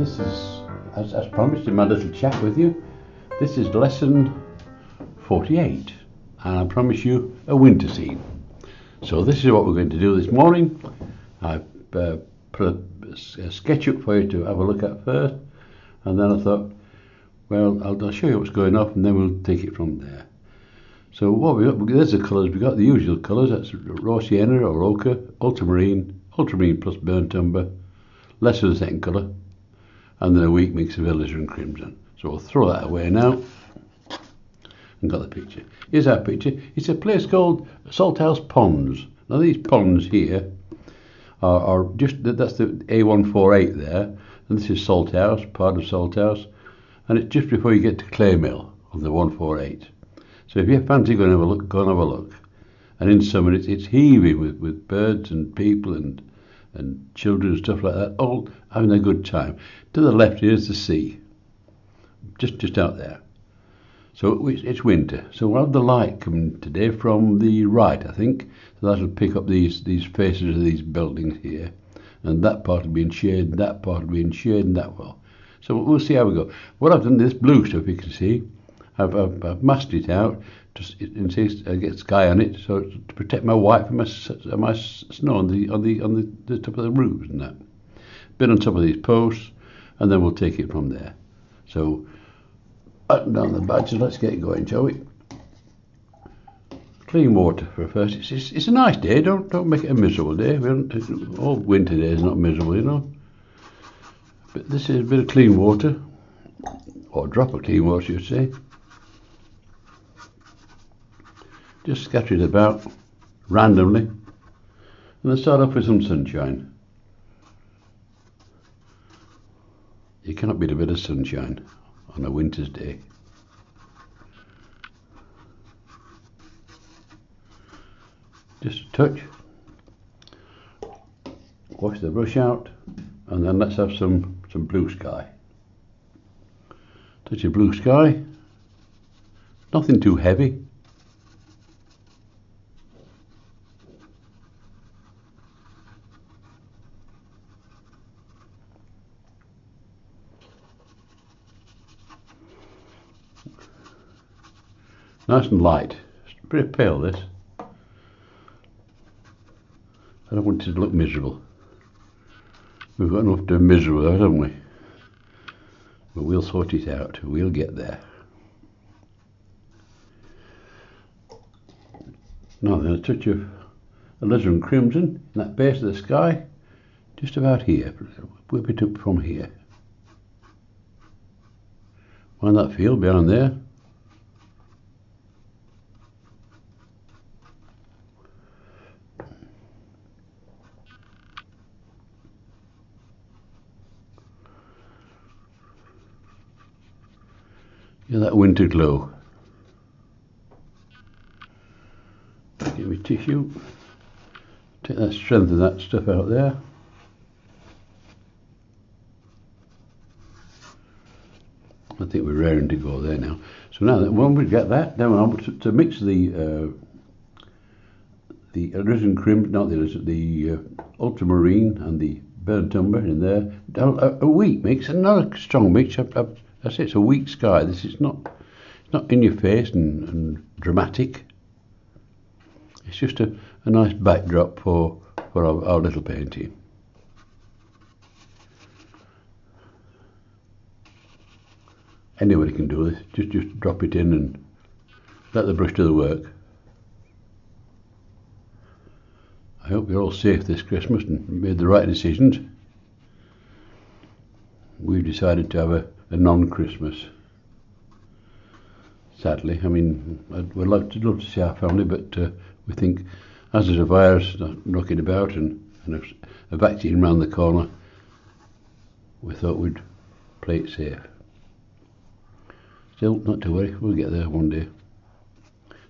this is, as promised in my little chat with you, this is lesson 48, and I promise you a winter scene. So this is what we're going to do this morning. I've put a sketch up for you to have a look at first, and then I thought, well, I'll show you what's going on, and then we'll take it from there. So what we got, there's the colours. We've got the usual colours. That's raw sienna or ochre, ultramarine plus burnt umber, less of the second colour, and then a weak mix of alizarin crimson. So we'll throw that away now. And got the picture. Here's our picture. It's a place called Salthouse Ponds. Now these ponds here are just, that's the A148 there, and this is Salthouse, part of Salthouse, and it's just before you get to Claymill on the 148. So if you fancy going to have a look, go and have a look. And in summer it's heaving with birds and people and children and stuff like that, all having a good time. To the left here's the sea, just out there. So it's winter. So we'll have the light coming today from the right, I think. So that'll pick up these faces of these buildings here. And that part will be in shade, and that part will be in shade, and that will. So we'll see how we go. What I've done, this blue stuff you can see, I've masked it out just in case I get sky on it, so to protect my white from my snow on the top of the roofs and that. Bit on top of these posts, and then we'll take it from there. So button down the badges, let's get going, shall we? Clean water for first. It's a nice day. Don't make it a miserable day. All winter days are not miserable, you know. But this is a bit of clean water, or a drop of clean water, you'd say. Just scatter it about randomly, and then start off with some sunshine. You cannot beat a bit of sunshine on a winter's day. Just a touch. Wash the brush out, and then let's have some blue sky. Touch of blue sky. Nothing too heavy. Nice and light. It's pretty pale, this. I don't want it to look miserable. We've got enough to be miserable, haven't we? But we'll sort it out. We'll get there. Now then, a touch of alizarin crimson in that base of the sky, just about here. Whip it up from here. Find that field behind there. Yeah, that winter glow. Get me tissue. Take that strength of that stuff out there. I think we're raring to go there now. So now that when we get that, then we'll to mix the alizarin crimson, not the ultramarine and the burnt umber in there. A weak mix, not a strong mix. I say it's a weak sky. This is not in your face and dramatic. It's just a nice backdrop for our little painting. Anybody can do this. Just drop it in and let the brush do the work. I hope you're all safe this Christmas and made the right decisions. We've decided to have a non-Christmas. Sadly, I mean, we'd love to see our family, but we think as there's a virus knocking about and a vaccine around the corner, we thought we'd play it safe. Still, not to worry, we'll get there one day.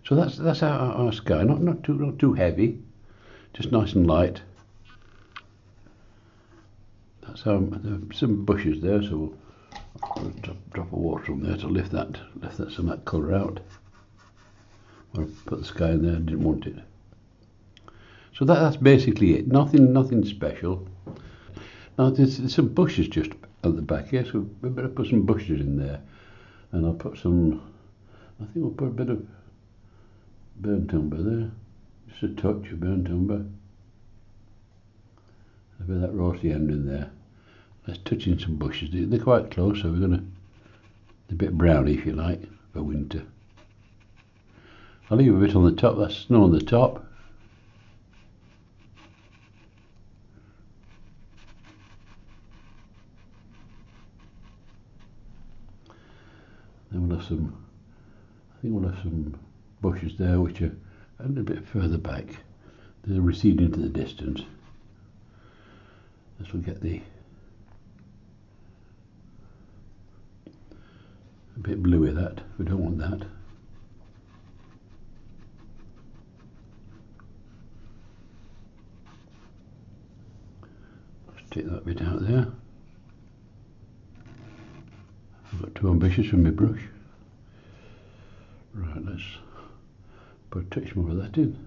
So that's our sky, not too heavy, just nice and light. That's some bushes there, so we'll drop of water on there to lift some of that colour out. I'll put the sky in there, I didn't want it. So that's basically it. Nothing special. Now there's some bushes just at the back here, so we better put some bushes in there. And I'll put some, I think we'll put a bit of burnt umber there, just a touch of burnt umber. A bit of that rosy end in there. Let's touch in some bushes. They're quite close, so we're going to, a bit browny if you like, for winter. I'll leave a bit on the top, that's snow on the top. Then we'll have some, I think we'll have some bushes there which are a little bit further back. They'll recede into the distance. This will get the a bit bluey that, we don't want that. Let's take that bit out there. I've got too ambitious with my brush. Right, let's put a touch more of that in.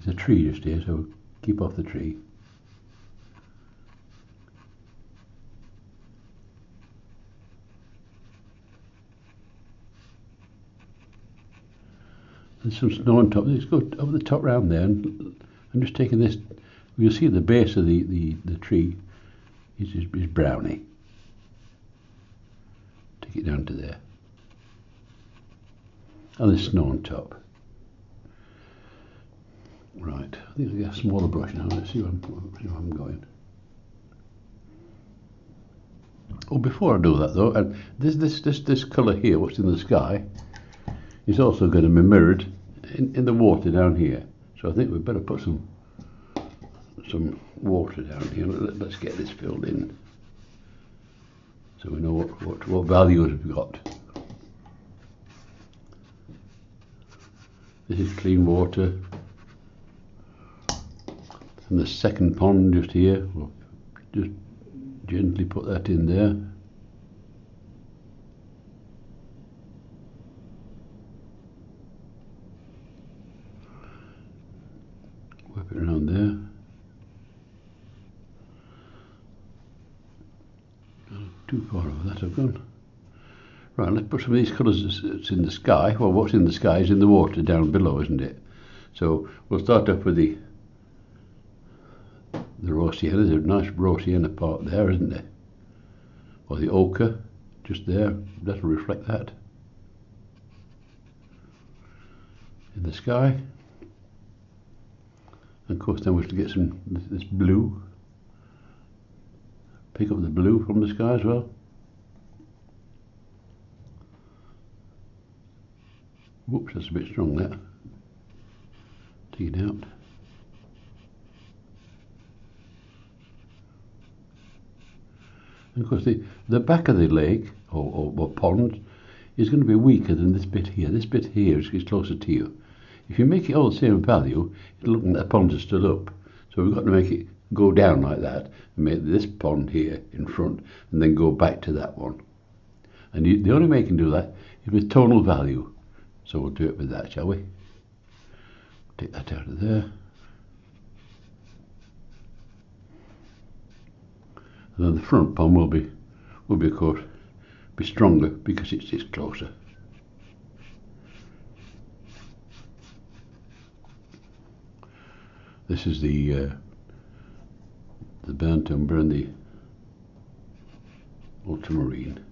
There's a tree just here, so keep off the tree. There's some snow on top. Let's go over the top round there, and I'm just taking this. You'll see at the base of the tree is browny. Take it down to there. And there's snow on top. Right, I think I'll get a smaller brush now. Let's see where I'm going. Oh, before I do that though, and this colour here, what's in the sky, is also going to be mirrored in the water down here. So I think we'd better put some water down here. Let's get this filled in, so we know what values we've got. This is clean water. And the second pond just here, we'll just gently put that in there. Whip it around there. Too far over that I've gone. Right, let's put some of these colours that's in the sky. Well, what's in the sky is in the water down below, isn't it? So we'll start off with the raw sienna. There's a nice raw sienna part there, isn't there? Or the ochre, just there. That'll reflect that in the sky. And of course, then we have to get some this blue. Pick up the blue from the sky as well. Whoops, that's a bit strong there. Take it out. And of course the back of the lake or pond is going to be weaker than this bit here. This bit here is closer to you. If you make it all the same value, it'll look like the ponds are stood up. So we've got to make it go down like that and make this pond here in front and then go back to that one. And the only way you can do that is with tonal value. So we'll do it with that, shall we? Take that out of there. And then the front pond will be of course be stronger because it's closer. This is the burnt umber and the ultramarine.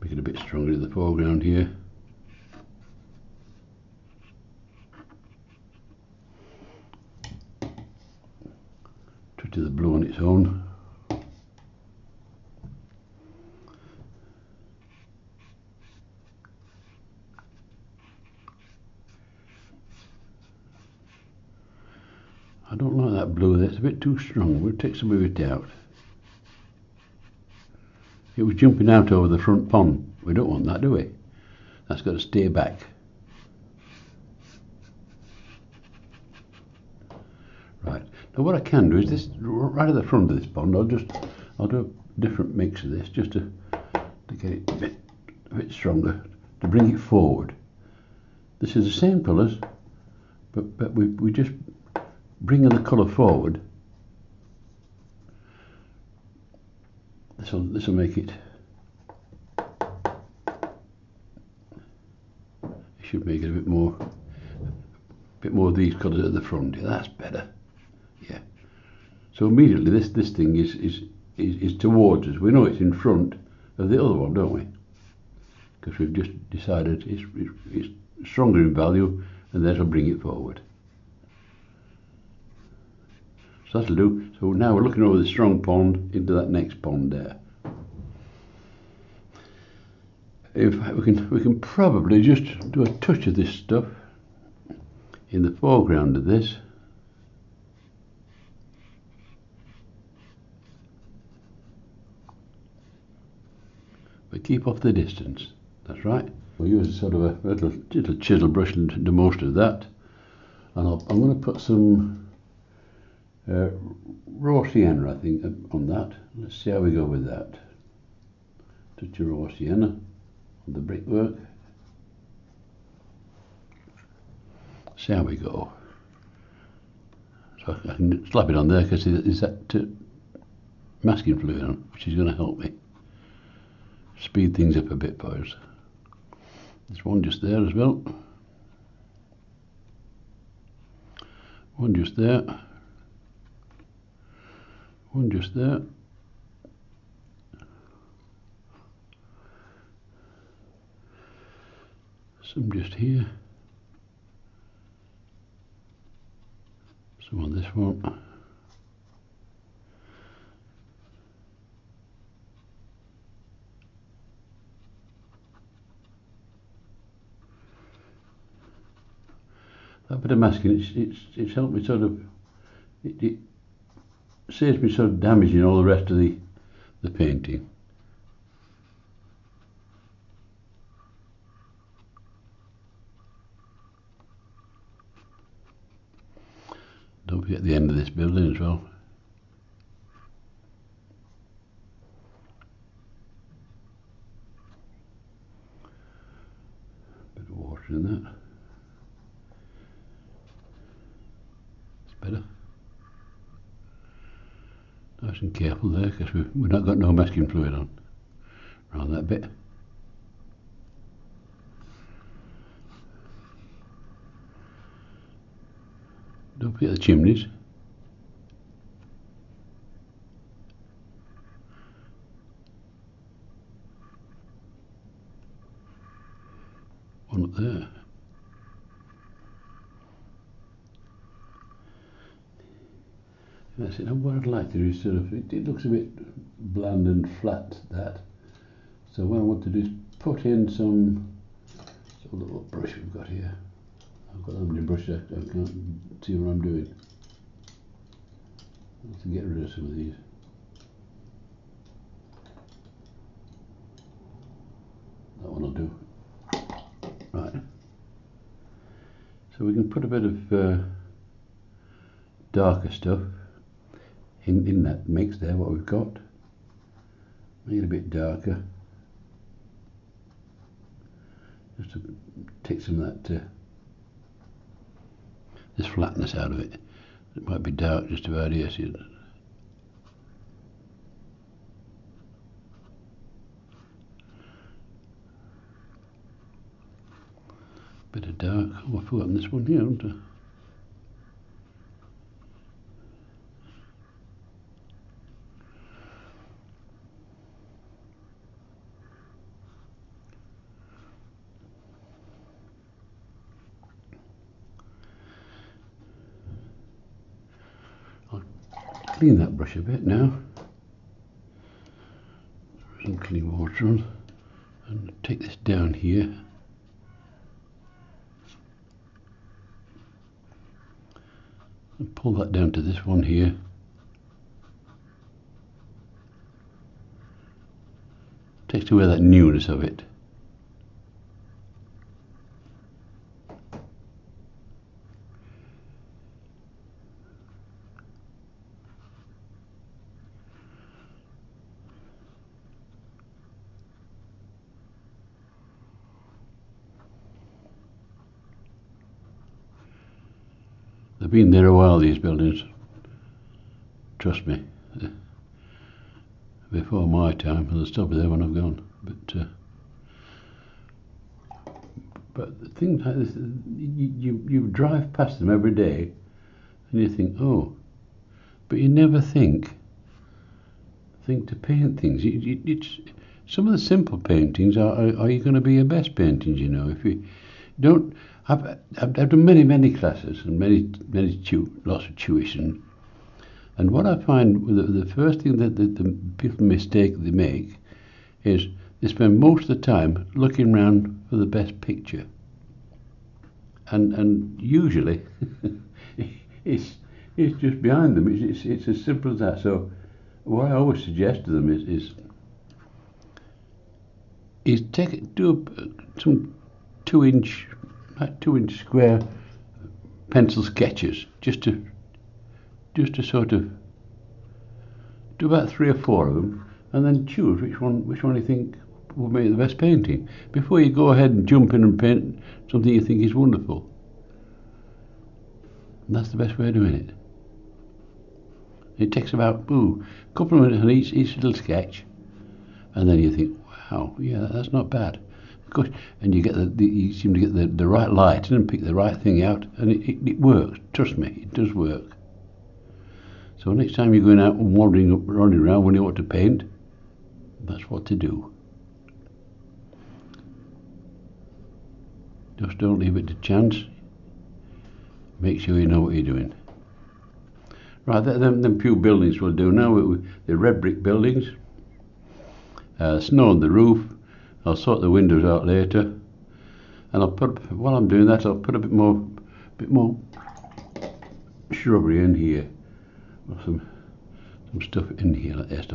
Make it a bit stronger in the foreground here. Touch of the blue on its own. I don't like that blue there, it's a bit too strong. We'll take some of it out. It was jumping out over the front pond. We don't want that, do we? That's got to stay back. Right, now what I can do is this, right at the front of this pond, I'll do a different mix of this just to get it a bit stronger, to bring it forward. This is the same colours, but we just bringing the colour forward This will make it. It should make it a bit more of these colours at the front. Yeah, that's better. Yeah. So immediately this thing is towards us. We know it's in front of the other one, don't we? Because we've just decided it's stronger in value, and that'll bring it forward. So that'll do. So now we're looking over the strong pond into that next pond there. In fact, we can probably just do a touch of this stuff in the foreground of this. But keep off the distance. That's right. We'll use sort of a little chisel brush and do most of that. And I'm going to put some raw sienna, I think, on that. Let's see how we go with that. Touch of raw sienna on the brickwork. See how we go. So I can slap it on there because there's that masking fluid on, which is going to help me speed things up a bit for us. There's one just there as well. One just there. One just there. Some just here. Some on this one. That bit of masking, it's helped me sort of, it saves me sort of damaging all the rest of the painting. Don't forget the end of this building as well. Bit of water in that. It's better. Nice and careful there, because we've not got no masking fluid on around that bit. Don't forget the chimneys. One up there. That's it. And what I'd like to do is sort of, it looks a bit bland and flat, that. So what I want to do is put in some little brush we've got here. I've got that many brushes, I can't see what I'm doing. I have to get rid of some of these. That one will do. Right. So we can put a bit of darker stuff in that mix there, what we've got. Make it a bit darker. Just to take some of that this flatness out of it. It might be dark just about here, see it? Bit of dark. Oh, I've forgotten this one here, haven't I? Clean that brush a bit now. Some clean water on, and take this down here. And pull that down to this one here. Takes away that newness of it. They've been there a while, these buildings. Trust me. They've before my time, and they'll still be there when I've gone. But things like this, you drive past them every day, and you think, oh, but you never think to paint things. It's some of the simple paintings are you going to be your best paintings? You know, if you don't. I've done many classes and lots of tuition, and what I find the first thing that the people mistake they make is they spend most of the time looking around for the best picture, and usually it's just behind them. It's as simple as that. So what I always suggest to them is do some 2-inch square pencil sketches, just to sort of do about 3 or 4 of them, and then choose which one you think will make the best painting before you go ahead and jump in and paint something you think is wonderful. And that's the best way of doing it. It takes about a couple of minutes on each little sketch, and then you think, wow, yeah, that's not bad. Of course, and you seem to get the right light and pick the right thing out, and it works. Trust me, it does work. So next time you're going out and wandering around when you want to paint, that's what to do. Just don't leave it to chance. Make sure you know what you're doing. Right, them few buildings we'll do now. The red brick buildings. Snow on the roof. I'll sort the windows out later. And while I'm doing that, I'll put a bit more shrubbery in here. Or some stuff in here like this.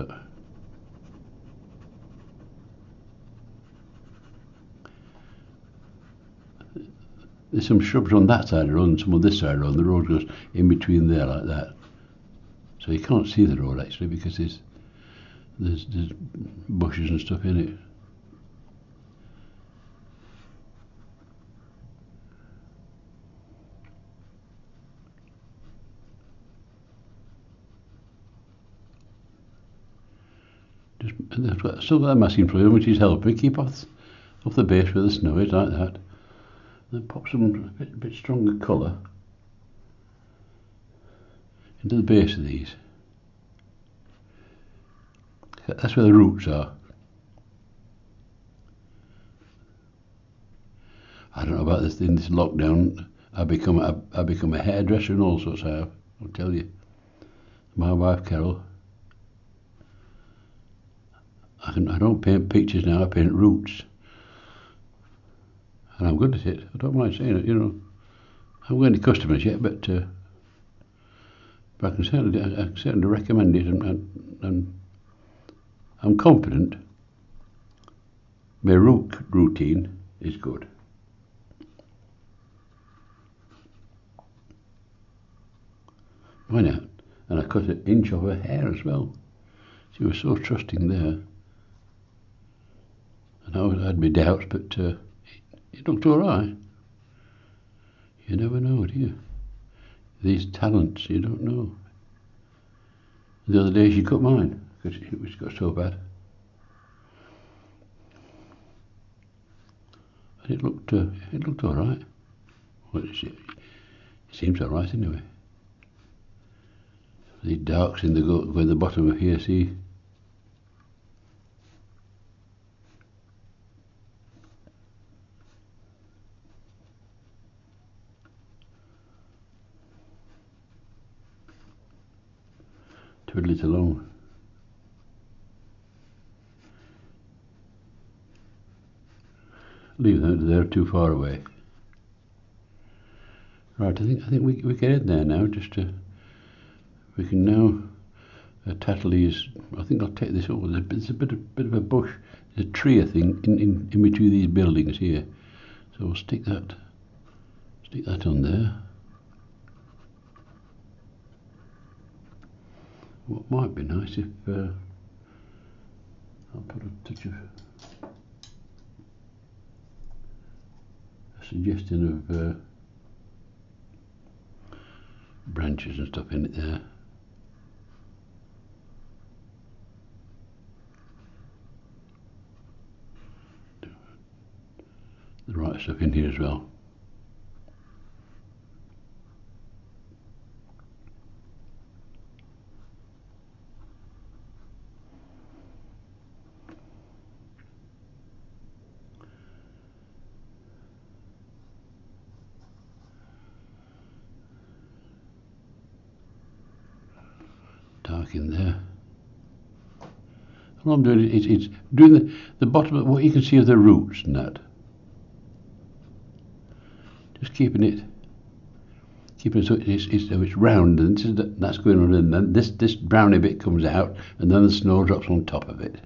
There's some shrubs on that side of the road and some on this side of the road. The road goes in between there like that. So you can't see the road actually because there's bushes and stuff in it. I've still got that masking fluid which is helping me keep off the base where the snow is like that. Then pop some a bit stronger colour into the base of these. That's where the roots are. I don't know about this in this lockdown. I become a hairdresser and all sorts. I'll tell you. My wife Carol. I don't paint pictures now. I paint roots, and I'm good at it. I don't mind saying it. You know, I haven't got any customers yet, but I can certainly recommend it, and I'm confident my routine is good. Why not? And I cut an inch of her hair as well. She was so trusting there. And I had my doubts, but it looked all right. You never know, do you? These talents, you don't know. The other day she cut mine because it got so bad. And it looked all right. Well, it seems all right anyway. The darks in the bottom of here, see? Twiddle it along. Leave them, they're too far away. Right, I think we get in there now. We can now tattle these. I think I'll take this over. There's a bit of a bush, there's a tree, I think, in between these buildings here. So we'll stick that on there. What might be nice if I'll put a touch of a suggestion of branches and stuff in it there. the right stuff in here as well. Dark in there. All I'm doing is it's doing the bottom of what you can see of the roots and that. Just keeping it so it's round, and that's going on, and then this browny bit comes out, and then the snow drops on top of it.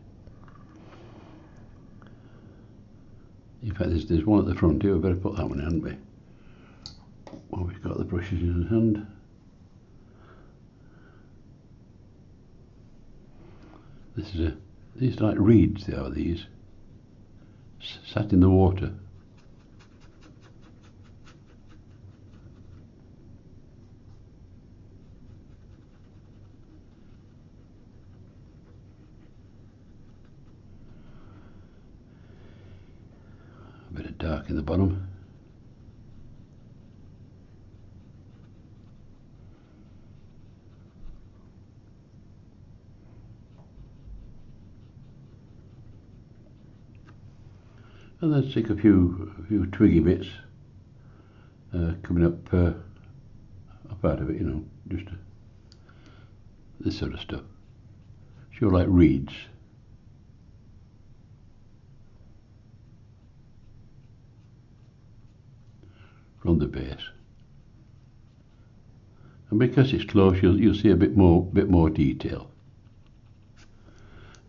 In fact, there's one at the front here. We better put that one in, hadn't we? Well, we've got the brushes in hand. These are like reeds, they are, these. Sat in the water. A bit of dark in the bottom. And then stick a few twiggy bits coming up out of it, you know, just this sort of stuff. Sure, like reeds. From the base. And because it's close, you'll see a bit more detail.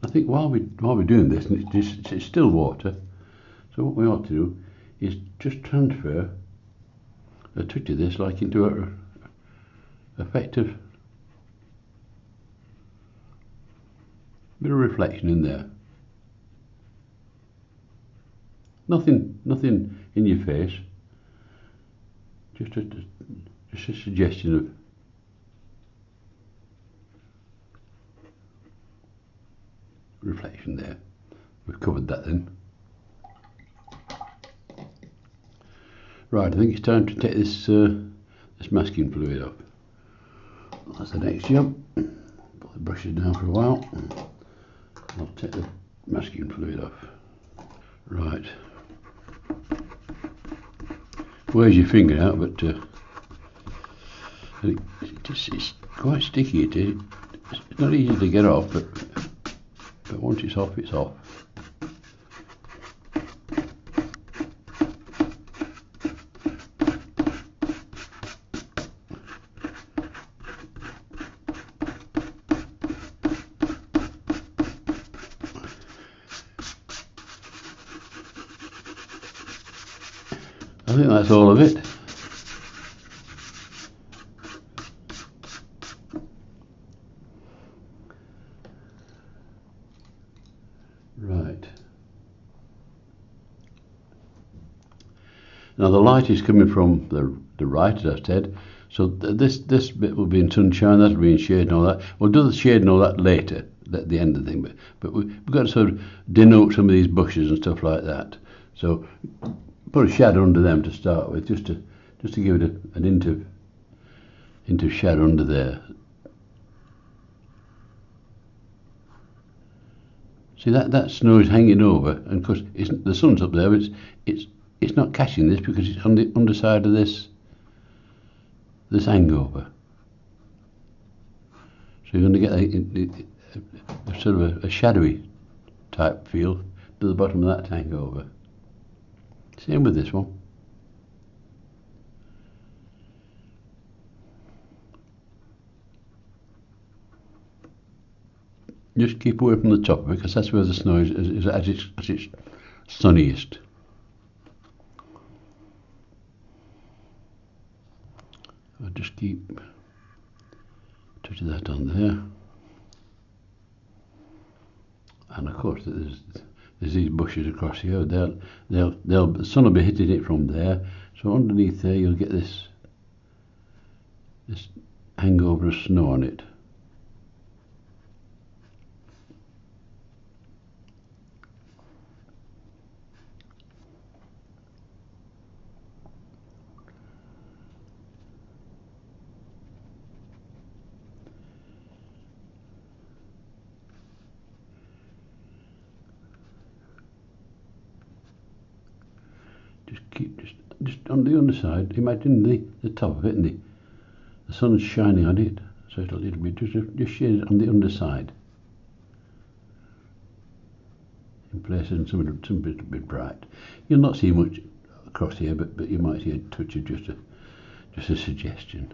I think while we're doing this, and it's still water. So what we ought to do is just transfer a touch of this like into a effective bit of reflection in there. Nothing in your face. Just a suggestion of reflection there. We've covered that then. Right, I think it's time to take this masking fluid off. That's the next job. Put the brushes down for a while. I'll take the masking fluid off. Right. Wears your finger out, but it's quite sticky. It is. It's not easy to get off, but once it's off, it's off. I think that's all of it. Right. Now the light is coming from the right, as I said. So this bit will be in sunshine, that'll be in shade and all that. We'll do the shade and all that later, at the end of the thing. But we've got to sort of denote some of these bushes and stuff like that. So put a shadow under them to start with, just to give it an hint of shadow under there. See that snow is hanging over, and of course the sun's up there, but it's not catching this because it's on the underside of this hangover. So you're going to get a sort of a shadowy type feel to the bottom of that hangover. Same with this one. Just keep away from the top of it, because that's where the snow is at its sunniest. I'll just keep touching that on there. And of course there's these bushes across here. The sun will be hitting it from there. So underneath there you'll get this hangover of snow on it. keep just on the underside. Imagine the top of it, and the sun's shining on it, so it'll be just shaded on the underside. In places and some bit bright. You'll not see much across here, but you might see a touch of just a suggestion.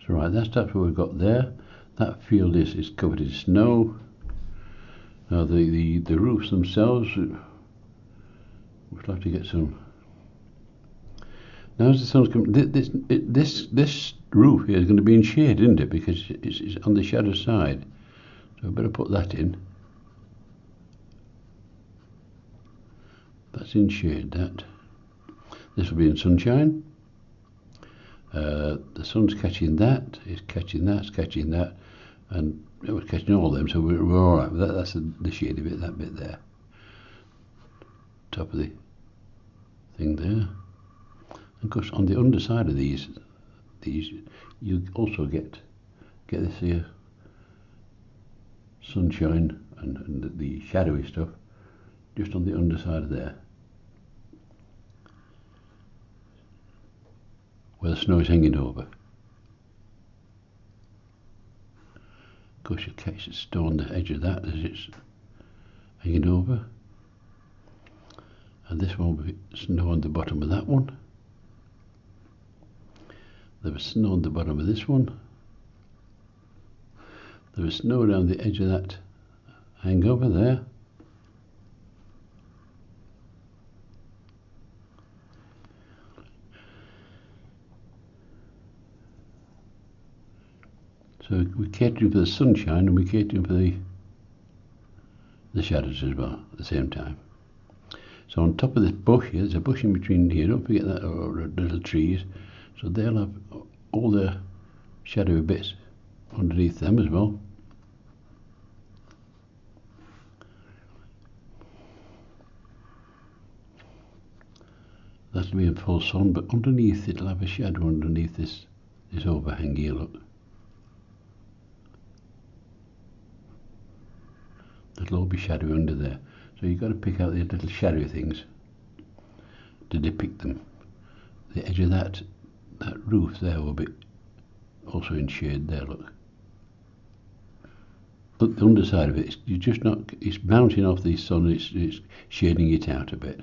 So right, that's what we've got there. That field is covered in snow. Now the roofs themselves, we'll have to get some. Now as the sun's coming, this roof here is going to be in shade, isn't it? Because it's on the shadow side. So I better put that in. That's in shade. This will be in sunshine. The sun's catching that. It's catching that. It's catching that, and it was catching all of them. So we're all right with that. That's the shady bit. That bit there. Top of the thing there. And of course, on the underside of these you also get this here sunshine and the shadowy stuff just on the underside of there, where the snow is hanging over. Of course, you'll catch the snow on the edge of that as it's hanging over, and this one will be snow on the bottom of that one. There was snow on the bottom of this one. There was snow around the edge of that hangover there. So we're catering for the sunshine, and we're catering for the shadows as well at the same time. So on top of this bush here, there's a bush in between here, don't forget that, or little trees. So they'll have all the shadowy bits underneath them as well. That'll be in full sun, but underneath it'll have a shadow underneath this overhang here, look. It'll all be shadowy under there. So you've got to pick out the little shadowy things to depict them. The edge of that roof there will be also in shade there, look. But the underside of it, it's bouncing off the sun, it's shading it out a bit.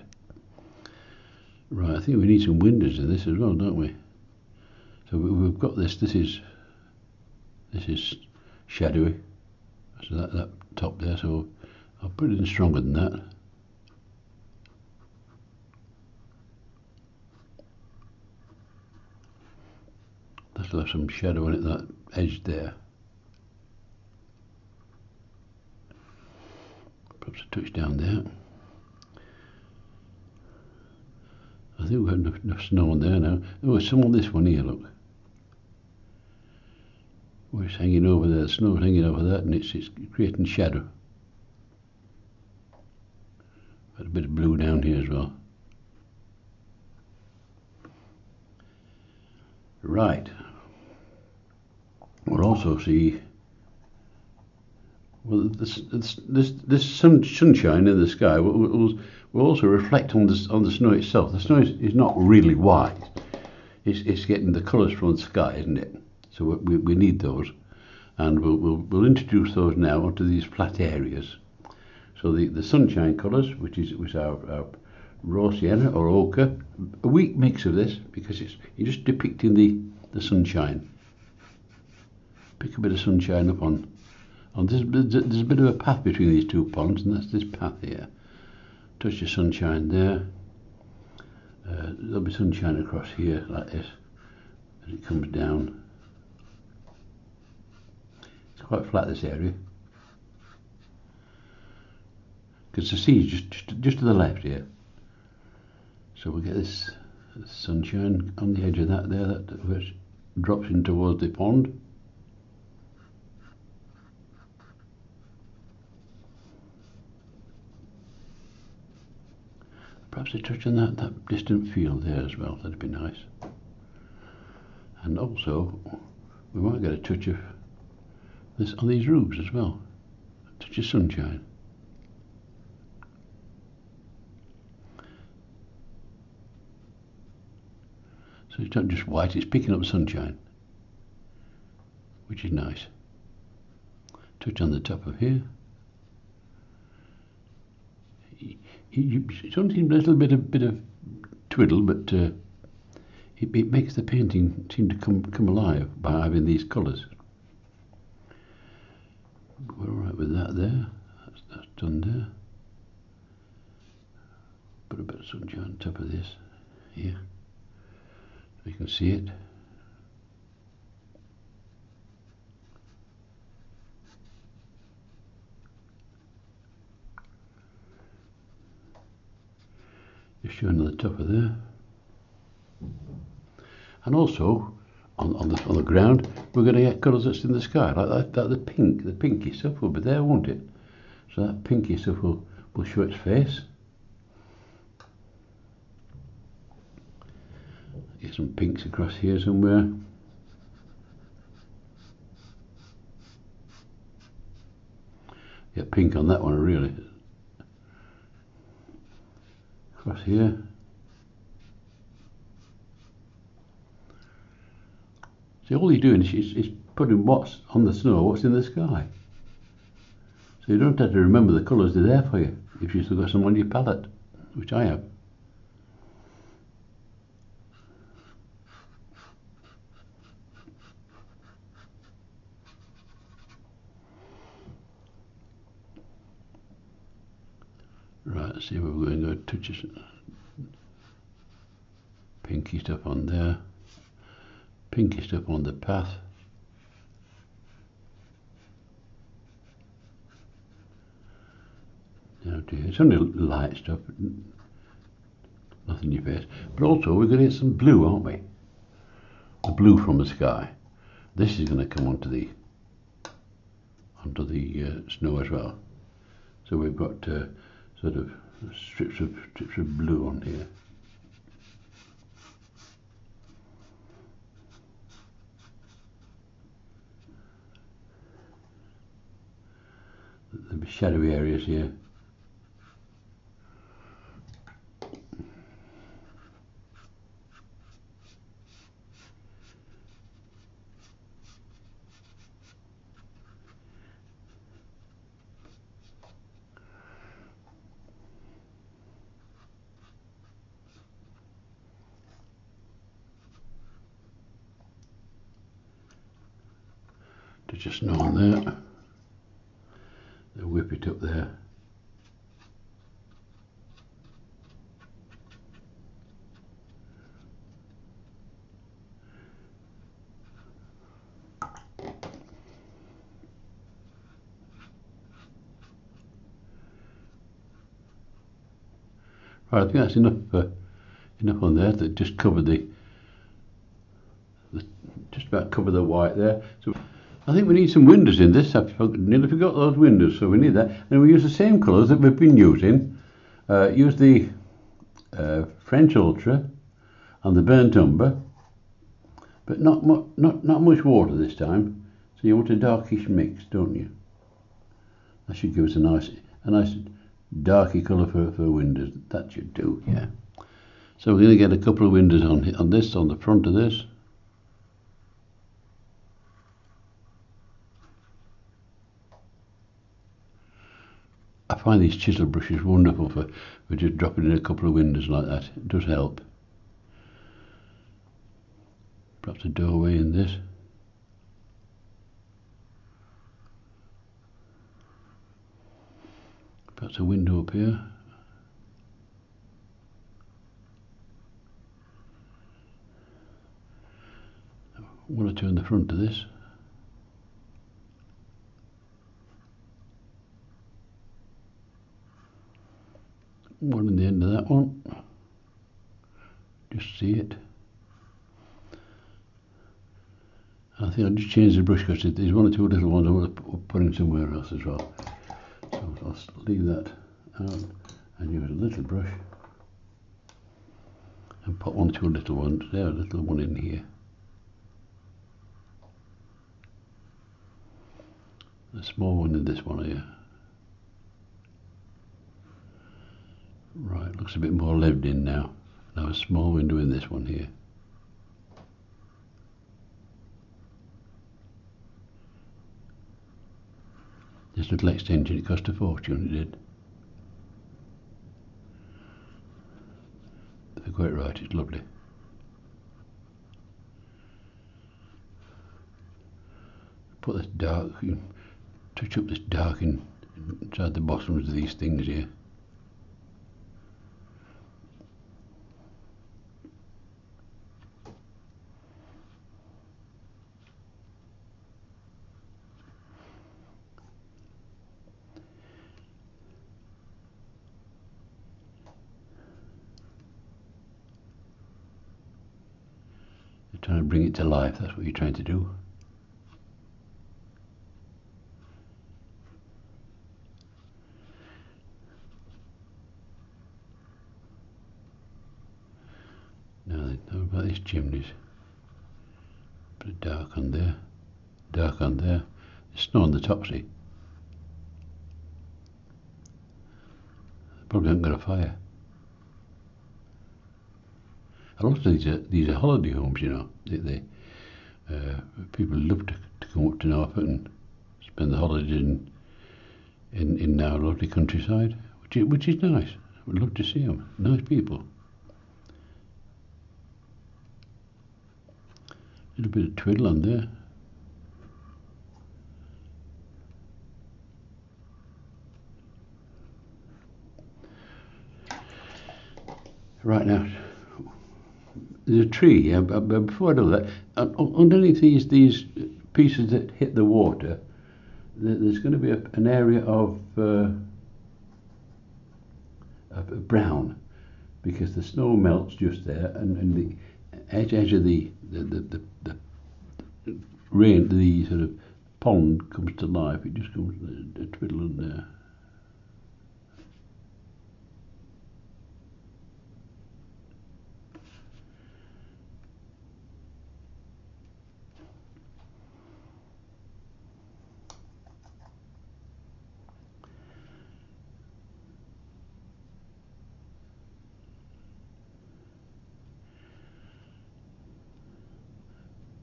Right, I think we need some windows in this as well, don't we? So we've got this is shadowy. So that top there, so I'll put it in stronger than that. That'll have some shadow on it, that edge there. Perhaps a touch down there. I think we've got enough snow on there now. Oh, there's some on this one here, look. Where it's hanging over there, the snow's hanging over that, and it's creating shadow. Got a bit of blue down here as well. Right. We'll also see, well, this sunshine in the sky will also reflect on the snow itself. The snow is not really white. It's getting the colours from the sky, isn't it? So we need those, and we'll introduce those now onto these flat areas. So the sunshine colours, which is our raw sienna or ochre, a weak mix of this because you're just depicting the sunshine. Pick a bit of sunshine up on this. There's a bit of a path between these two ponds, and that's this path here. Touch the sunshine there. There'll be sunshine across here like this as it comes down. It's quite flat, this area, because the sea is just to the left here. So we get this sunshine on the edge of that there, which drops in towards the pond. Perhaps a touch on that distant field there as well. That'd be nice. And also, we might get a touch of this on these roofs as well. A touch of sunshine. So it's not just white, it's picking up sunshine, which is nice. Touch on the top of here. It's only a little bit of twiddle, but it makes the painting seem to come alive by having these colours. We're all right with that there. That's done there. Put a bit of sunshine on top of this here, so you can see it. Just showing on the top of there. And also on the ground we're going to get colours that's in the sky, like that the pinky stuff will be there, won't it? So that pinky stuff will show its face. Get some pinks across here somewhere. Get pink on that one really. Across here. See, all you're doing is putting what's on the snow, what's in the sky. So you don't have to remember the colours, they're there for you if you've still got some on your palette, which I have. Right, let's see where we're going to go. Touch pinky stuff on there. Pinky stuff on the path. Oh dear, it's only light stuff, nothing in your face. But also we're going to get some blue, aren't we? The blue from the sky. This is going to come onto the snow as well. So we've got sort of strips of blue on here. There'll be shadowy areas here. Just snow on there. They'll whip it up there. Right, I think that's enough on there to just cover just about cover the white there. So I think we need some windows in this. I nearly forgot those windows, so we need that. And we use the same colours that we've been using. Use the French Ultra and the Burnt Umber, but not much water this time. So you want a darkish mix, don't you? That should give us a nice darky colour for windows. That should do, yeah. So we're going to get a couple of windows on the front of this. I find these chisel brushes wonderful for just dropping in a couple of windows like that. It does help. Perhaps a doorway in this. Perhaps a window up here. One or two in the front of this. One in the end of that one. Just see it. I think I'll just change the brush because there's one or two little ones I want to put in somewhere else as well. So I'll leave that out and use a little brush and put one or two little ones. There, a little one in here. A small one in this one here. Right, looks a bit more lived in now. Now a small window in this one here. This little extension, it cost a fortune, it did. But they're quite right, it's lovely. Put this dark, you touch up this dark inside the bottoms of these things here. You're trying to bring it to life, that's what you're trying to do. Now about these chimneys. Bit of dark on there, dark on there. There's snow on the top, see. Probably haven't got a fire. A lot of these are holiday homes, you know. People love to come up to Norfolk and spend the holidays in our lovely countryside, which is nice. We'd love to see them. Nice people. A little bit of twiddle on there. Right now, there's a tree. But before I do that, underneath these pieces that hit the water, there's going to be an area of brown, because the snow melts just there, and the edge of the rain, the sort of pond comes to life. It just comes a twiddle in there.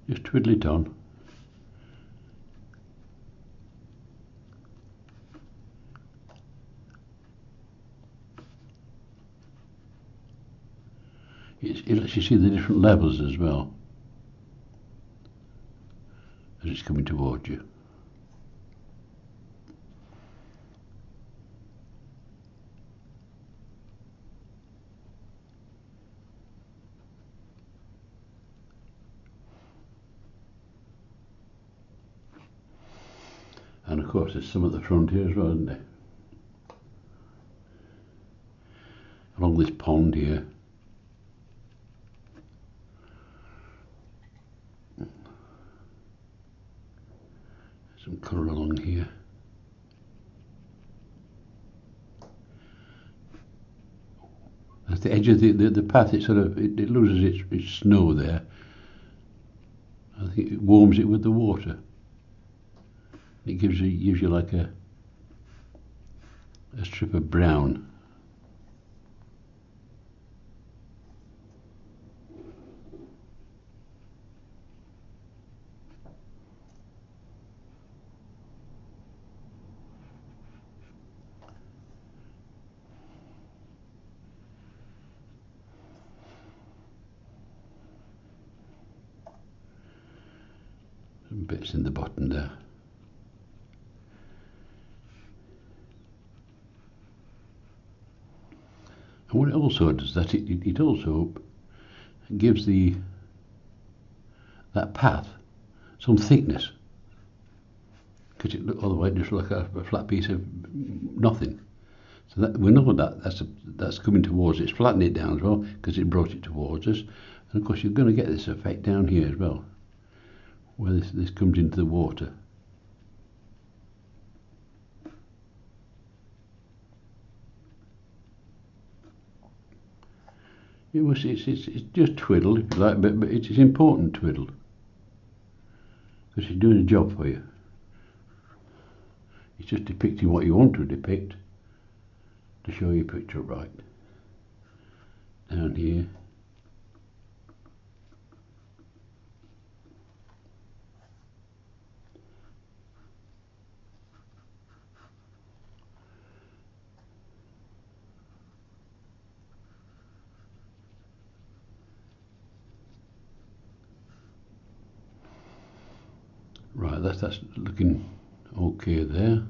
Just twiddle it on. It lets you see the different levels as well as it's coming towards you. And of course there's some at the front here as well, isn't there? Along this pond here. Some colour along here. At the edge of the path, it loses its snow there. I think it warms it with the water. It gives you like a strip of brown. Some bits in the bottom there. And what it also does, that it also gives that path some thickness, because otherwise it just looks like a flat piece of nothing. So that we know that's coming towards it. It's flattening it down as well, because it brought it towards us. And of course you're going to get this effect down here as well, where this comes into the water. It's just twiddle, if you like, but it's important twiddle, because she's doing a job for you. It's just depicting what you want to depict to show your picture right. Down here. Right, that's looking okay there.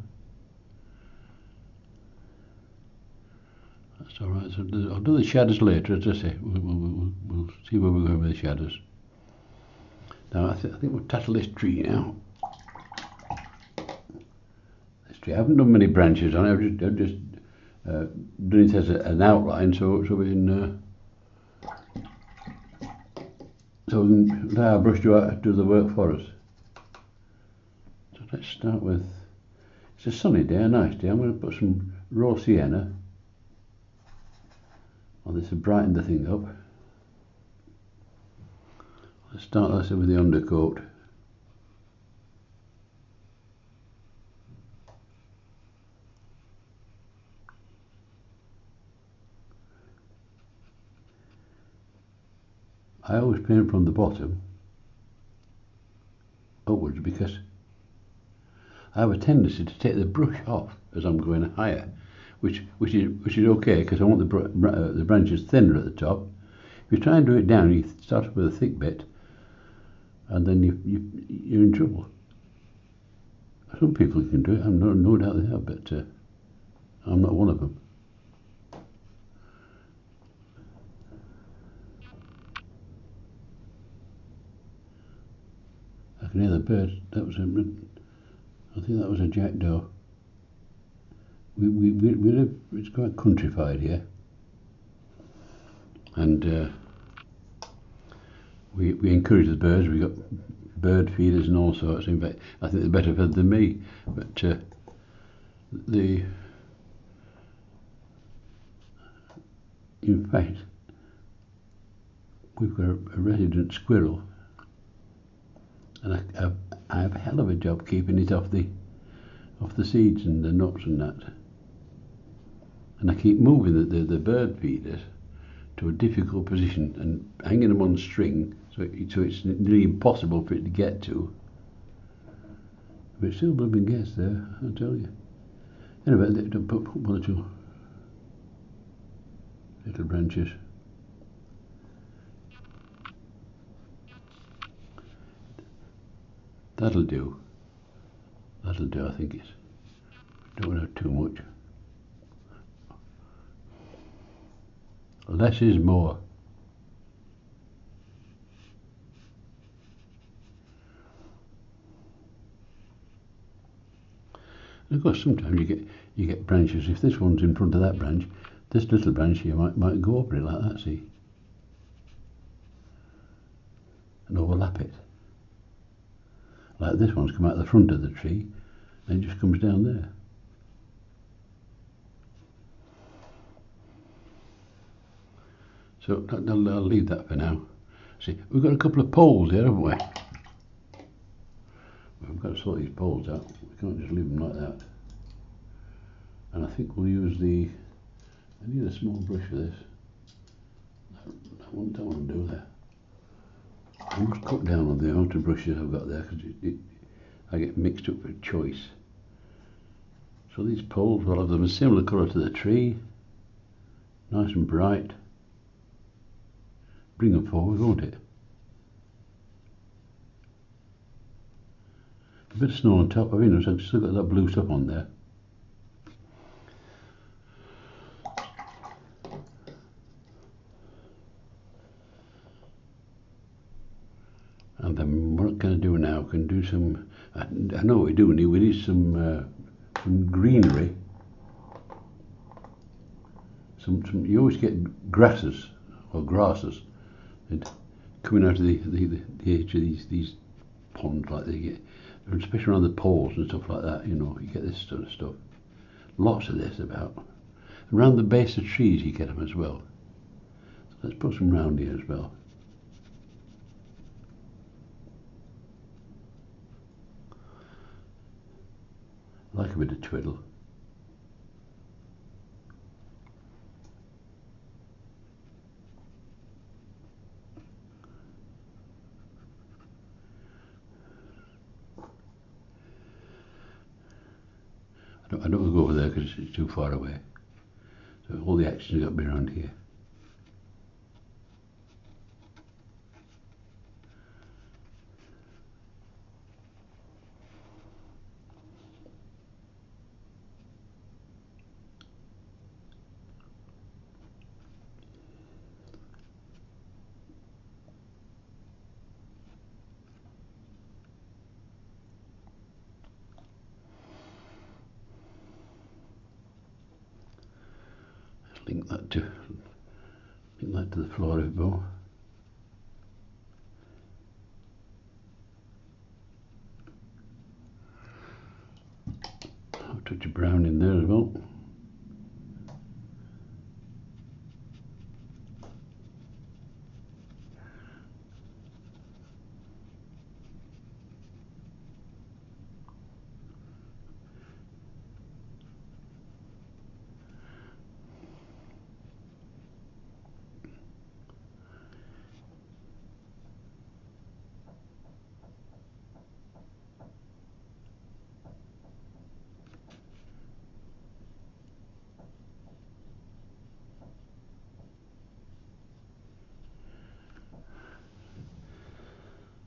That's all right. So I'll do the shadows later, as I say. We'll see where we're going with the shadows. Now I think we'll tackle this tree now. This tree, I haven't done many branches on it. I've just done it as an outline, so we can let our brush do the work for us. So let's start with. It's a sunny day, a nice day. I'm going to put some raw sienna. Well, this will brighten the thing up. Let's start this with the undercoat. I always paint from the bottom upwards because I have a tendency to take the brush off as I'm going higher, which is okay because I want the branches thinner at the top. If you try and do it down, you start off with a thick bit, and then you're in trouble. Some people can do it. I've no doubt they have, but I'm not one of them. I can hear the birds. I think that was a jackdaw. We live. It's quite countrified here, and we encourage the birds. We've got bird feeders and all sorts. In fact, I think they're better fed than me. But in fact, we've got a resident squirrel, and I have a hell of a job keeping it off the seeds and the nuts and that. And I keep moving the bird feeders to a difficult position and hanging them on string, so it's nearly impossible for it to get to. But it still blooming gets there, I tell you. Anyway, don't put one or two little branches. That'll do. That'll do, I think. Don't want to have too much. Less is more. And of course, sometimes you get branches. If this one's in front of that branch, this little branch here might go over it like that. See, and overlap it. Like this one's come out the front of the tree, and it just comes down there. So I'll leave that for now. See, we've got a couple of poles here, haven't we? We've got to sort these poles out. We can't just leave them like that. And I think we'll use I need a small brush for this. I don't want to do that. I must cut down on the amount of brushes I've got there because I get mixed up with choice. So these poles will have them a similar colour to the tree, nice and bright. Bring them forward, won't it? A bit of snow on top of it, so I've still got that blue stuff on there. And then what can I do now? I can do some. I know what we do need. We need some greenery. Some. You always get grasses or grasses coming out of the edge of these ponds, like they get, especially around the poles and stuff like that. You know, you get this sort of stuff. Lots of this about. Around the base of trees, you get them as well. So let's put some round here as well. I like a bit of twiddle. I don't want to go over there because it's too far away. So all the action's got to be around here. Bring that to the floor a bit more. I'll touch of brown in there as well.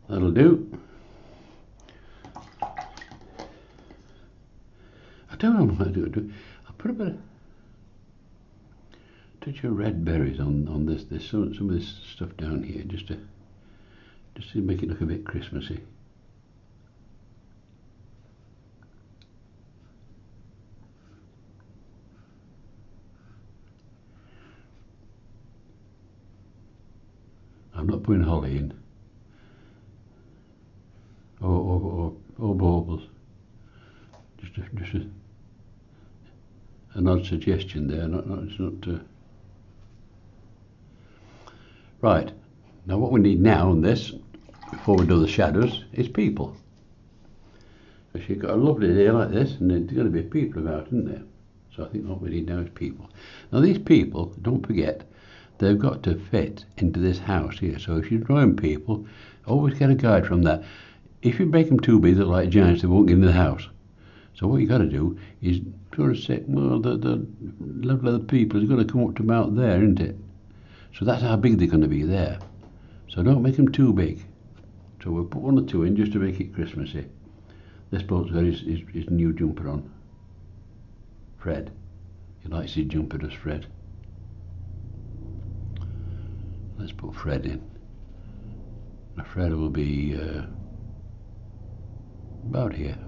That'll do. I don't know how to do it. I'll put a bit of touch of red berries on this. There's some of this stuff down here just to make it look a bit Christmassy. I'm not putting holly in. Or baubles. Just an odd suggestion there. It's not. Right. Now what we need now on this, before we do the shadows, is people. Because you've got a lovely day like this, and there's going to be people about, isn't there? So I think what we need now is people. Now these people, don't forget, they've got to fit into this house here. So if you're drawing people, always get a guide from that. If you make them too big, they're like giants, they won't get into the house. So what you got to do is sort of say, well, the level of the people is going to come up to about there, isn't it? So that's how big they're going to be there. So don't make them too big. So we'll put one or two in just to make it Christmassy. This bloke's got his new jumper on. Fred. He likes his jumper, does Fred? Let's put Fred in. Now Fred will be about here.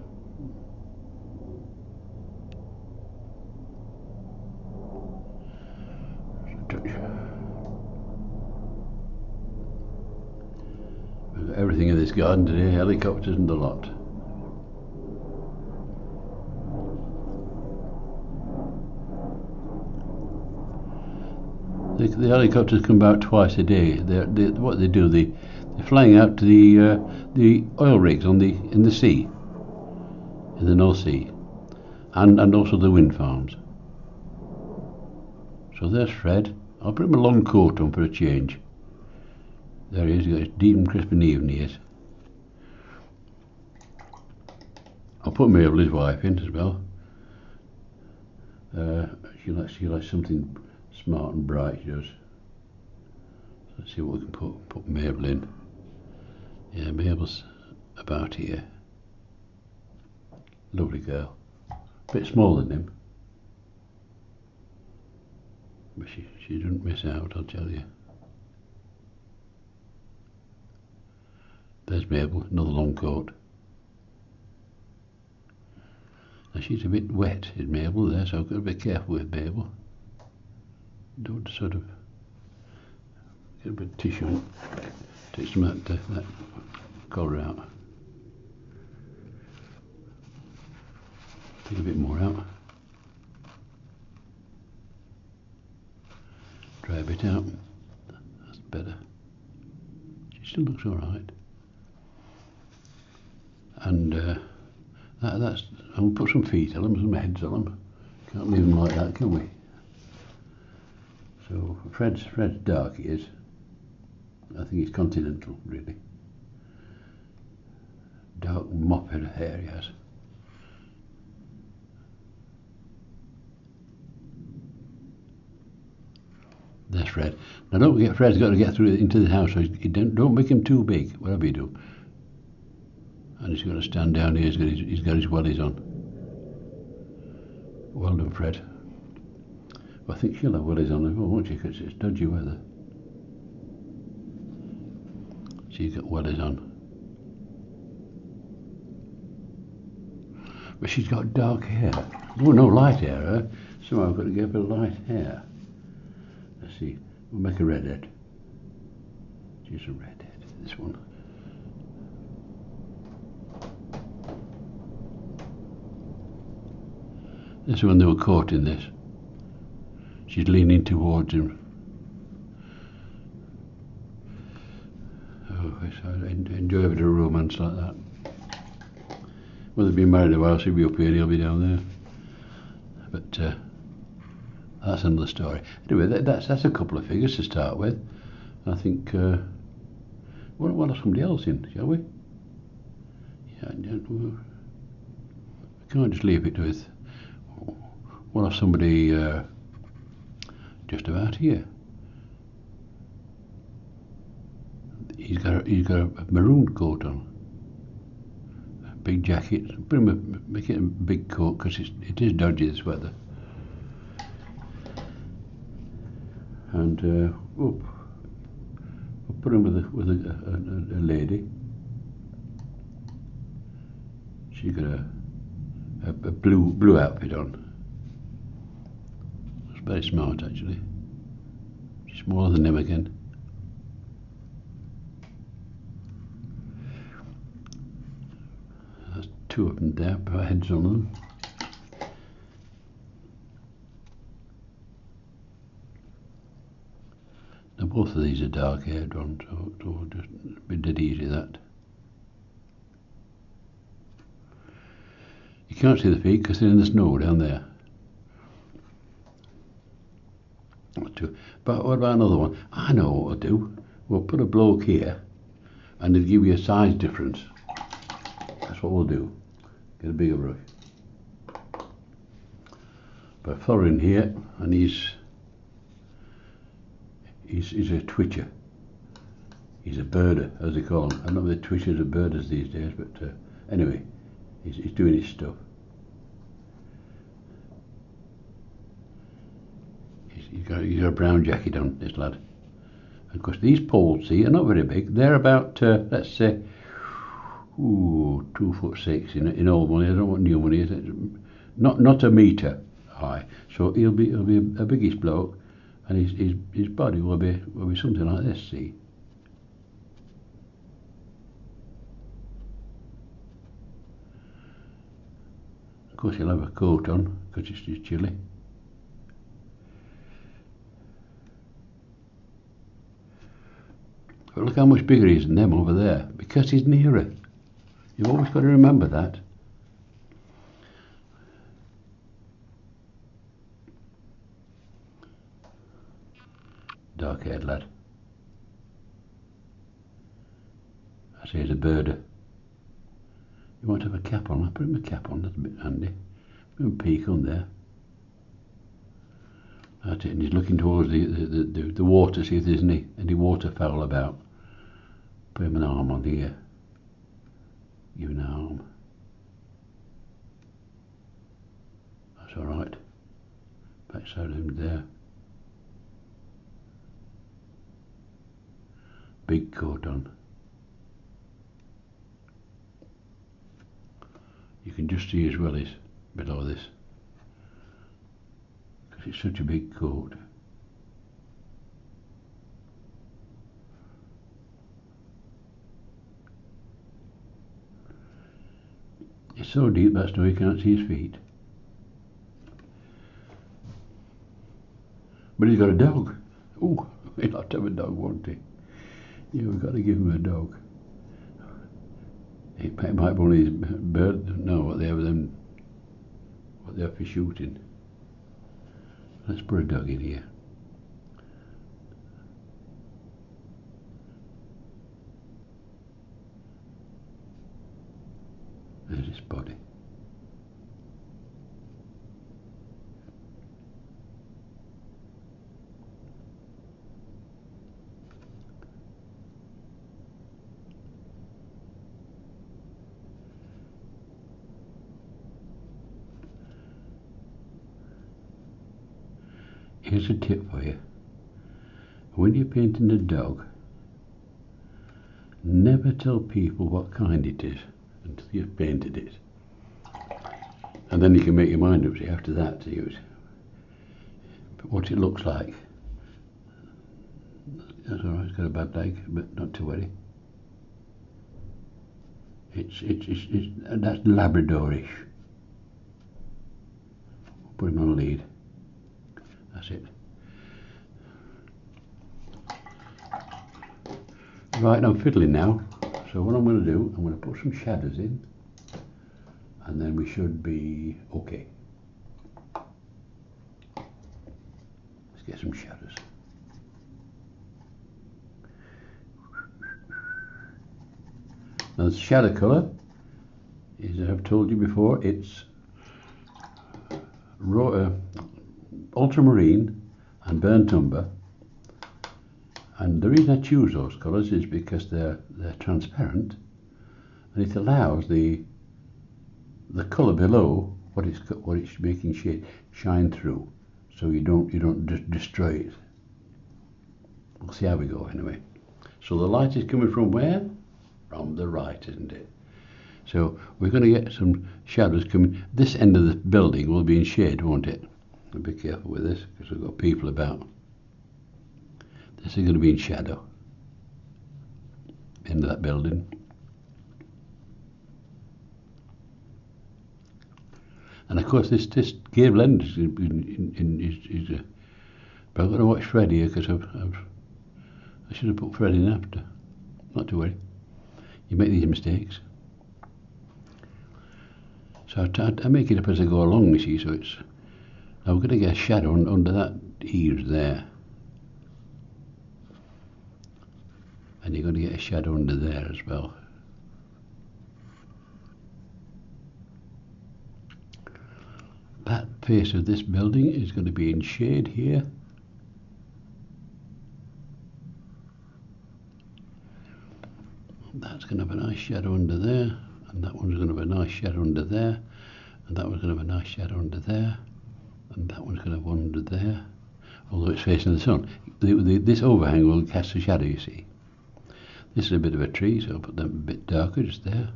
We've got everything in this garden today, helicopters and the lot. The helicopters come about twice a day. What they do, they're flying out to the oil rigs in the sea, in the North Sea, and also the wind farms. So there's Fred. I'll put him a long coat on for a change. There he is. He's got his deep and crisp and even ears. I'll put Mabel, his wife, in as well. She likes something smart and bright, she does. So let's see what we can put Mabel in. Yeah, Mabel's about here. Lovely girl. A bit smaller than him. But she doesn't miss out, I'll tell you. There's Mabel, another long coat. Now she's a bit wet, is Mabel there, so I've got to be careful with Mabel. Don't sort of get a bit of tissue and take some of that colour out. Take a bit more out. Dry a bit out. That's better. She still looks alright. And that's. I'll put some feet on them, some heads on them. Can't leave them like that, can we? So Fred's dark, he is. I think he's continental, really. Dark mop head of hair he has. There's Fred. Now don't forget, Fred's got to get through into the house, so don't make him too big, whatever you do. And he's got to stand down here. He's got his wellies on. Well done, Fred. Well, I think she'll have wellies on as well, won't she? Because it's dodgy weather. She's got wellies on. But she's got dark hair. Oh, no, light hair, huh? So I've got to give her light hair. Let's see. We'll make a redhead. Just a redhead. This one. This one, they were caught in this. She's leaning towards him. Oh, I enjoy a bit of romance like that. Well, they've been married a while, she'll be up here and he'll be down there. But that's another story. Anyway, that's a couple of figures to start with. I think we'll have somebody else in, shall we? Yeah, we can't just leave it with. We'll have somebody just about here. He's got a maroon coat on, a big jacket. Make it a big coat because it is dodgy this weather. And we'll put him with a lady. She's got a blue outfit on. It's very smart actually. She's smaller than him again. That's two of them there, put our heads on them. Now both of these are dark haired ones, so just a bit dead easy that. You can't see the feet because they're in the snow down there. But what about another one? I know what we'll do. We'll put a bloke here and it'll give you a size difference. That's what we'll do. Get a bigger brush. Put a fella in here and he's a twitcher. He's a birder, as they call him. I don't know if they're twitchers or birders these days, but anyway, he's doing his stuff. He's got a brown jacket on, this lad. And of course, these poles, see, are not very big. They're about, let's say, 2'6" in old money. I don't know what new money is. Not a metre high. So he'll be a biggish bloke, and his body will be something like this. See. Of course, he'll have a coat on because it's chilly. But look how much bigger he is than them over there, because he's nearer. You've always got to remember that. Dark-haired lad. I say he's a birder. You want to have a cap on? I'll put him a cap on, that's a bit handy. Put him a peak on there. That's it, and he's looking towards the water, see if there's any waterfowl about. Put him an arm on here. Give him an arm. That's alright. Backside of him there. Big coat on. You can just see his wellies below this. Because it's such a big coat. It's so deep that snow you can't see his feet. But he's got a dog. Oh, he'd like to have a dog, won't he? Yeah, we've got to give him a dog. It might be one of these birds. No, what they have them. What they have for shooting. Let's put a dog in here. There's his body. Here's a tip for you. When you're painting a dog, never tell people what kind it is until you've painted it. And then you can make your mind up, see, after that, to use what it looks like. That's alright, it's got a bad leg, but not to worry. It's that's Labradorish. Put him on a lead. That's it. Right, I'm fiddling now. So what I'm going to do, I'm going to put some shadows in, and then we should be okay. Let's get some shadows. Now the shadow colour is, as I've told you before, it's ultramarine and burnt umber, and the reason I choose those colours is because they're transparent, and it allows the colour below what it's making shine through, so you don't just destroy it. We'll see how we go anyway. So the light is coming from where? From the right, isn't it? So we're going to get some shadows coming. This end of the building will be in shade, won't it? I'll be careful with this because we've got people about. This is going to be in shadow. End of that building. And of course this gable end is but I've got to watch Fred here because I should have put Fred in after. Not to worry. You make these mistakes. So I make it up as I go along, you see, so it's... Now we're going to get a shadow under that eaves there. And you're going to get a shadow under there as well. That face of this building is going to be in shade here. That's going to have a nice shadow under there, and that one's going to have a nice shadow under there, and that one's going to have a nice shadow under there, and that one's going to have one under there, although it's facing the sun. This overhang will cast a shadow, you see. This is a bit of a tree, so I'll put them a bit darker just there.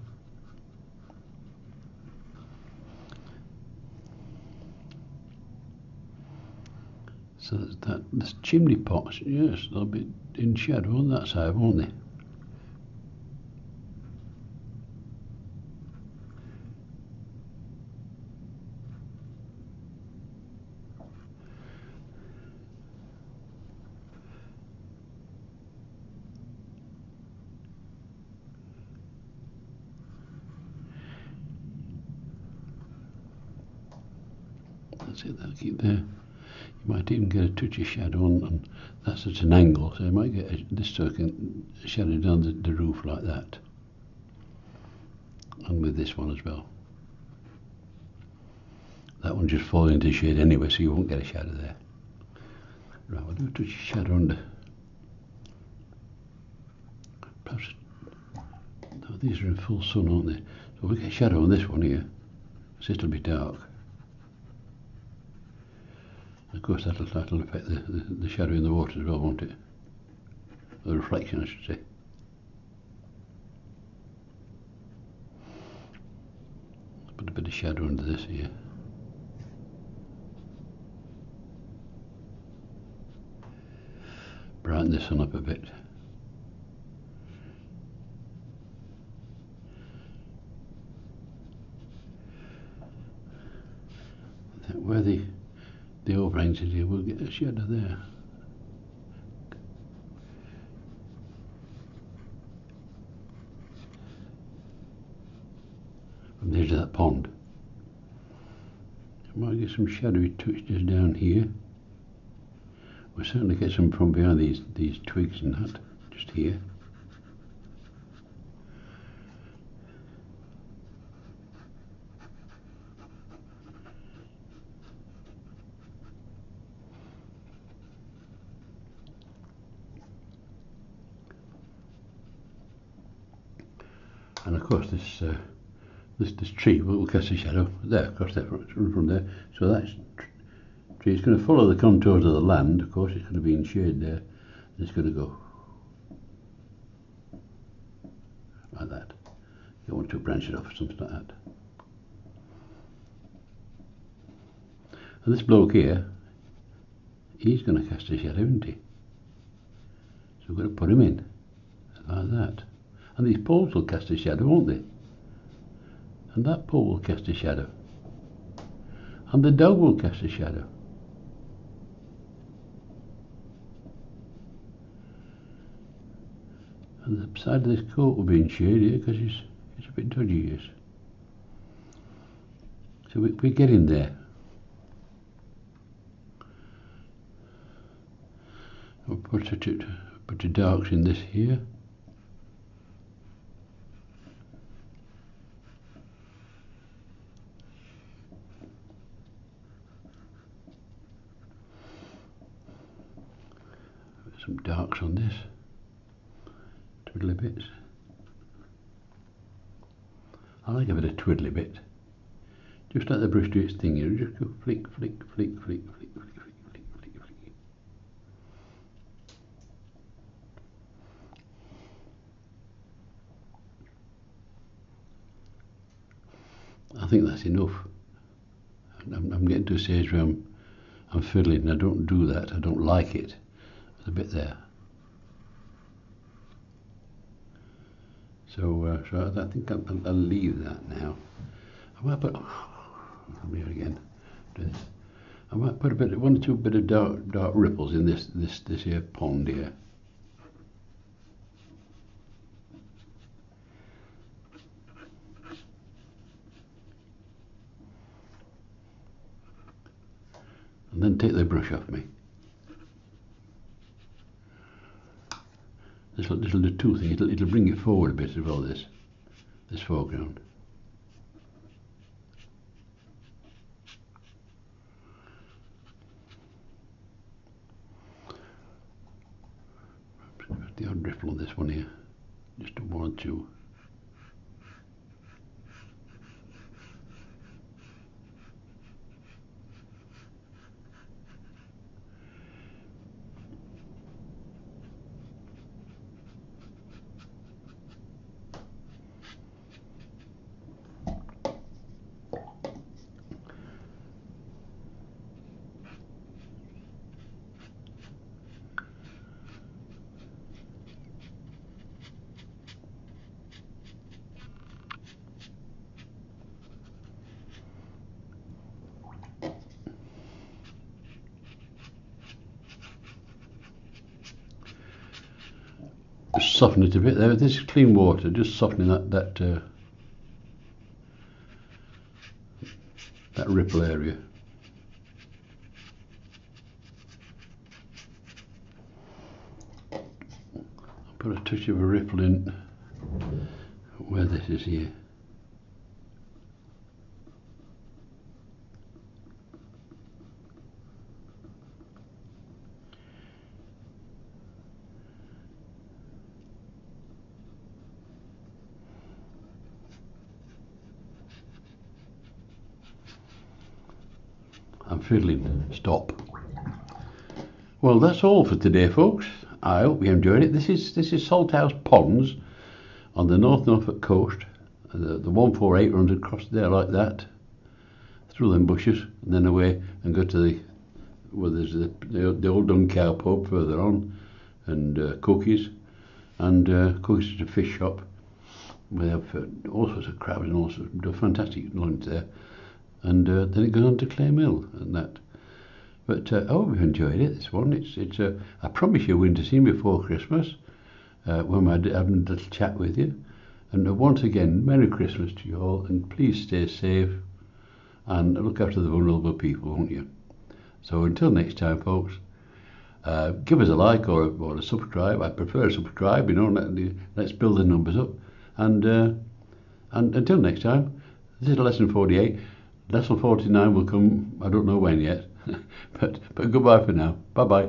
So this chimney pots, yes, they'll be in shadow on that side, won't they? That's it, that'll keep there. You might even get a touch of shadow on that's at an angle, so you might get this token shadow down the roof like that. And with this one as well. That one just falls into shade anyway, so you won't get a shadow there. Right, we'll do a touch of shadow under. Perhaps, no, these are in full sun, aren't they? So we'll get a shadow on this one here, so it'll be dark. Of course that'll affect the shadow in the water as well, won't it? The reflection, I should say. Put a bit of shadow under this here. Brighten this one up a bit. I think where the overhangs is here, we'll get a shadow there. From the edge of that pond. I might get some shadowy touches down here. We'll certainly get some from behind these twigs and that, just here. And of course this tree will cast a shadow there, across there from there. So that tree is going to follow the contours of the land. Of course, it's going to be in shade there. And it's going to go like that. You want to branch it off or something like that. And this bloke here, he's going to cast a shadow, isn't he? we're going to put them in like that. And these poles will cast a shadow, won't they? And that pole will cast a shadow. And the dog will cast a shadow. And the side of this coat will be in shade here because it's a bit dodgy, yes. So we get in there. We'll put the darks in this here. Put some darks on this. Twiddly bits. I like a bit of twiddly bit. Just let the brush do its thing here. Just go flick, flick, flick, flick, flick, flick, flick, flick, flick, flick. I think that's enough. I'm getting to a stage where I'm fiddling and I don't do that. I don't like it. There's a bit there. So I think I'll leave that now. I might put, I'm here again. I might put one or two bit of dark ripples in this here pond here. And then take the brush off me. This'll do two things. It'll bring it forward a bit as well. This foreground. The odd ripple on this one here, just one or two. Just soften it a bit there. This is clean water, just softening that ripple area. I'll put a touch of a ripple in where this is here. I'm fiddling. Stop. Well, that's all for today, folks. I hope you enjoyed it. This is Salthouse Ponds on the North Norfolk coast. The 148 runs across there like that, through them bushes, and then away and go to where there's the old Dung Cow pub further on, and Cookies, and Cookies is a fish shop. We have all sorts of crabs and all sorts of fantastic lunch there. And then it goes on to Clay Mill and that. But I hope you've enjoyed it. This one, it's I promise you a winter scene before Christmas, when we're having a little chat with you. And once again, Merry Christmas to you all, and please stay safe and look after the vulnerable people, won't you? So until next time, folks, give us a like or a subscribe. I prefer a subscribe. You know, let's build the numbers up. And until next time, this is lesson 48. Lesson 49 will come, I don't know when yet, but goodbye for now. Bye-bye.